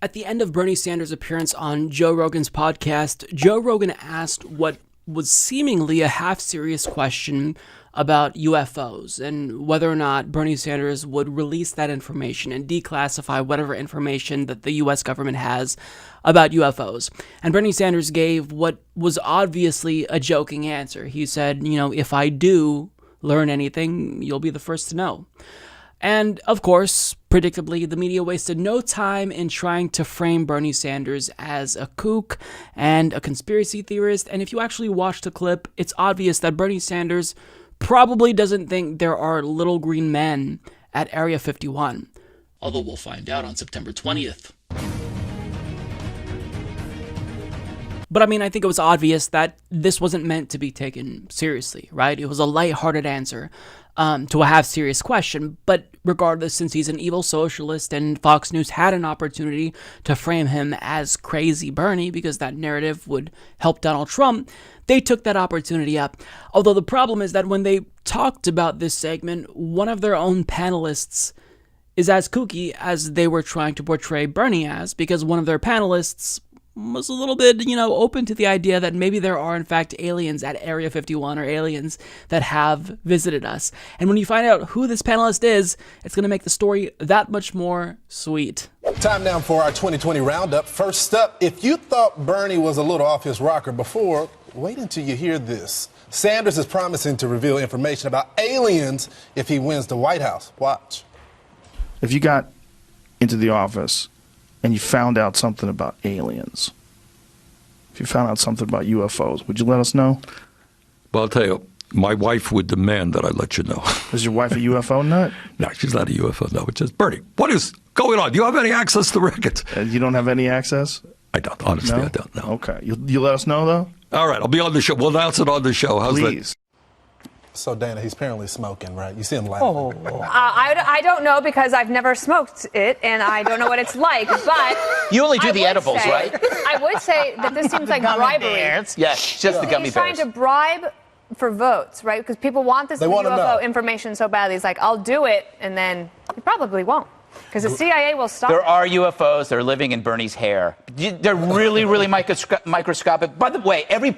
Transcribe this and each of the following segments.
At the end of Bernie Sanders' appearance on Joe Rogan's podcast, Joe Rogan asked what was seemingly a half-serious question about UFOs and whether or not Bernie Sanders would release that information and declassify whatever information that the U.S. government has about UFOs. And Bernie Sanders gave what was obviously a joking answer. He said, if I do learn anything, you'll be the first to know. And, of course, predictably, the media wasted no time in trying to frame Bernie Sanders as a kook and a conspiracy theorist. And if you actually watch the clip, it's obvious that Bernie Sanders probably doesn't think there are little green men at Area 51. Although we'll find out on September 20th. But I think it was obvious that this wasn't meant to be taken seriously, right? It was a lighthearted answer to a half-serious question. But regardless, since he's an evil socialist and Fox News had an opportunity to frame him as crazy Bernie because that narrative would help Donald Trump, they took that opportunity up. Although the problem is that when they talked about this segment, one of their own panelists is as kooky as they were trying to portray Bernie as, because one of their panelists was a little bit, open to the idea that maybe there are, in fact, aliens at Area 51 or aliens that have visited us. And when you find out who this panelist is, it's going to make the story that much more sweet. Time now for our 2020 roundup. First up, if you thought Bernie was a little off his rocker before, wait until you hear this. Sanders is promising to reveal information about aliens if he wins the White House. Watch. If you got into the office and you found out something about aliens, if you found out something about UFOs, would you let us know? Well, I'll tell you, my wife would demand that I let you know. Is your wife a UFO nut? No, she's not a UFO nut. It's just, Bernie, what is going on? Do you have any access to the records? You don't have any access? I don't. Honestly, No? I don't know. Okay. You let us know, though? All right, I'll be on the show. We'll announce it on the show. How's Please. that? So, Dana, he's apparently smoking, right? You see him laughing. I don't know because I've never smoked it, and I don't know what it's like, but... You only do the edibles, right? I would say that this seems like bribery. Yes, just the gummy He's bears. trying to bribe for votes, right? Because people want this UFO information so badly. He's like, I'll do it, and then he probably won't. Because the CIA will stop. There are UFOs that are living in Bernie's hair. They're really, really microscopic. By the way, every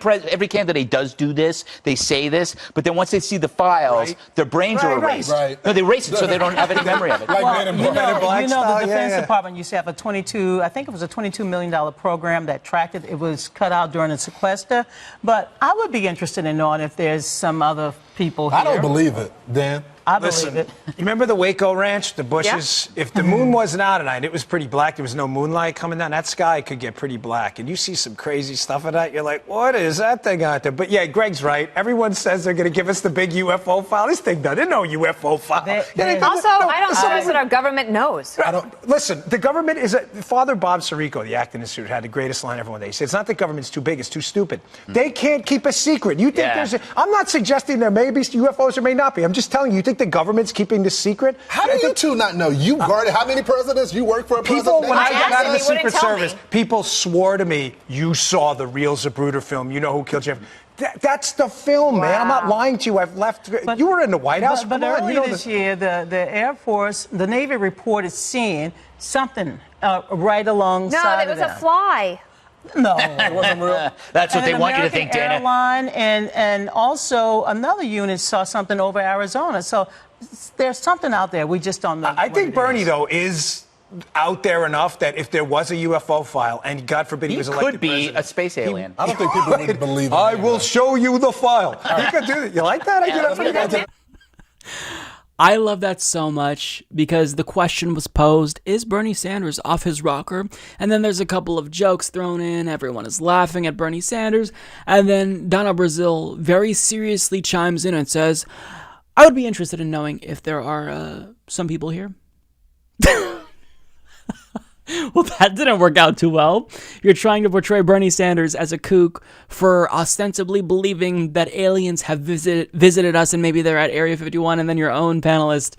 candidate does do this. They say this, but then once they see the files, their brains are erased. Right. No, they erase it so they don't have any memory of it. The Defense Department used to have a $22 million program that tracked it. It was cut out during the sequester. But I would be interested in knowing if there's some other people here. I don't believe it, Dan. I believe it. You remember the Waco Ranch, the bushes? Yeah. If the moon wasn't out tonight, it was pretty black. There was no moonlight coming down. That sky could get pretty black. And you see some crazy stuff of that. You're like, what is that thing out there? But yeah, Greg's right. Everyone says they're going to give us the big UFO file. This thing doesn't know UFO file. I don't suppose that our government knows. Listen, the government is Father Bob Sirico, the acting institute, had the greatest line ever one day. He said, it's not that government's too big, it's too stupid. They can't keep a secret. You think I'm not suggesting there may be UFOs or may not be. I'm just telling you, you think the government's keeping this secret? How do you two not know? You guarded how many presidents? You work for a president? When I got out of the he wouldn't Secret tell Service, me. people swore to me, you saw the real Zapruder film. You know who killed Jeff. That's the film, man. I'm not lying to you. I've left. You were in the White House. But earlier this year, the Air Force, the Navy reported seeing something right alongside No, it was a fly. No, it wasn't real. That's what they want you to think, Dana. Airline and also another unit saw something over Arizona. So there's something out there. We just don't know. I think Bernie, though, is out there enough that if there was a UFO file, and God forbid he was elected could be president, a space alien. I don't think people would believe it. I will show you the file. He could do that. You like that? I do that pretty good. I love that so much because the question was posed, is Bernie Sanders off his rocker? And then there's a couple of jokes thrown in. Everyone is laughing at Bernie Sanders. And then Donna Brazil very seriously chimes in and says, I would be interested in knowing if there are some people here. Well, that didn't work out too well. You're trying to portray Bernie Sanders as a kook for ostensibly believing that aliens have visited us and maybe they're at Area 51, and then your own panelist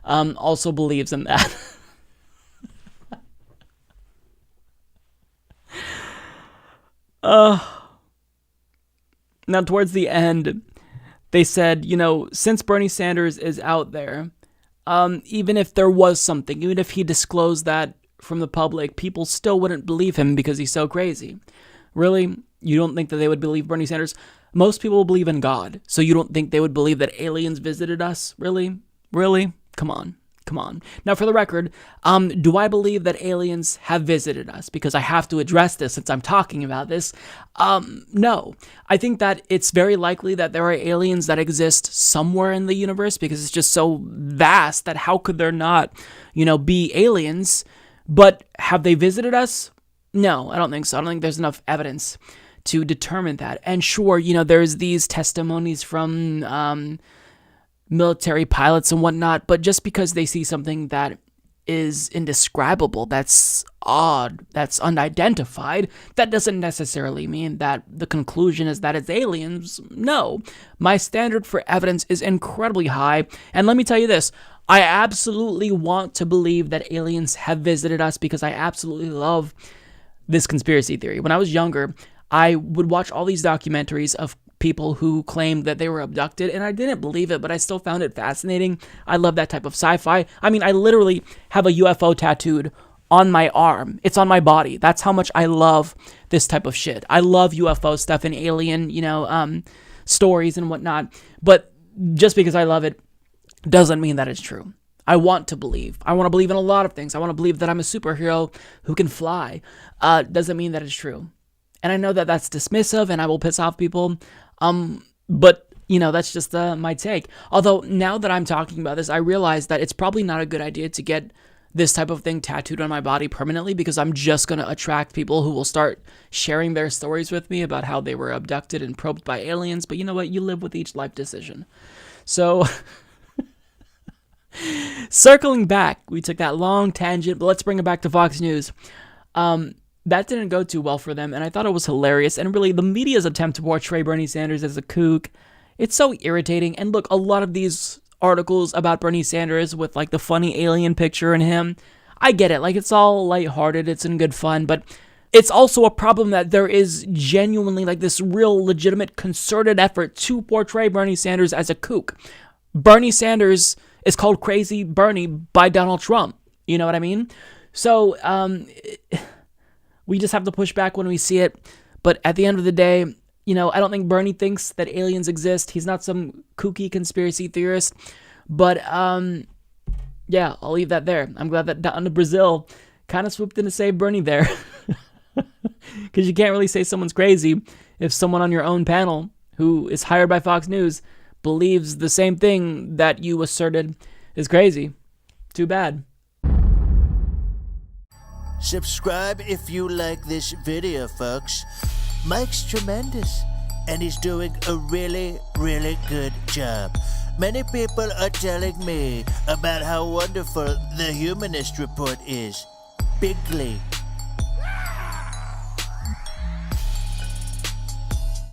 also believes in that. Now, towards the end, they said, since Bernie Sanders is out there, even if there was something, even if he disclosed that from the public, people still wouldn't believe him because he's so crazy. Really? You don't think that they would believe Bernie Sanders? Most people believe in God, so you don't think they would believe that aliens visited us? Really? Really? Come on. Now, for the record, do I believe that aliens have visited us? Because I have to address this since I'm talking about this. No. I think that it's very likely that there are aliens that exist somewhere in the universe because it's just so vast that how could there not, be aliens? But have they visited us? No, I don't think so. I don't think there's enough evidence to determine that. And sure, there's these testimonies from military pilots and whatnot, but just because they see something that is indescribable, that's odd, that's unidentified, that doesn't necessarily mean that the conclusion is that it's aliens. No, my standard for evidence is incredibly high, and let me tell you this, I absolutely want to believe that aliens have visited us because I absolutely love this conspiracy theory. When I was younger, I would watch all these documentaries of people who claimed that they were abducted, and I didn't believe it, but I still found it fascinating. I love that type of sci-fi. I mean, I literally have a UFO tattooed on my arm. It's on my body. That's how much I love this type of shit. I love UFO stuff and alien, stories and whatnot, but just because I love it doesn't mean that it's true. I want to believe. I want to believe in a lot of things. I want to believe that I'm a superhero who can fly. Doesn't mean that it's true. And I know that that's dismissive and I will piss off people. But, that's just my take. Although now that I'm talking about this, I realize that it's probably not a good idea to get this type of thing tattooed on my body permanently because I'm just going to attract people who will start sharing their stories with me about how they were abducted and probed by aliens. But you know what? You live with each life decision. So circling back, we took that long tangent, but let's bring it back to Fox News. That didn't go too well for them, and I thought it was hilarious. And really, the media's attempt to portray Bernie Sanders as a kook, it's so irritating. And look, a lot of these articles about Bernie Sanders with like the funny alien picture in him, I get it. Like, it's all lighthearted, it's in good fun, but it's also a problem that there is genuinely like this real legitimate concerted effort to portray Bernie Sanders as a kook. Bernie Sanders is called Crazy Bernie by Donald Trump. You know what I mean? So, we just have to push back when we see it. But at the end of the day, I don't think Bernie thinks that aliens exist. He's not some kooky conspiracy theorist. But, yeah, I'll leave that there. I'm glad that down to Brazil kind of swooped in to save Bernie there. Because you can't really say someone's crazy if someone on your own panel who is hired by Fox News believes the same thing that you asserted is crazy. Too bad. Subscribe if you like this video, folks. Mike's tremendous, and he's doing a really, really good job. Many people are telling me about how wonderful the Humanist Report is. Bigly.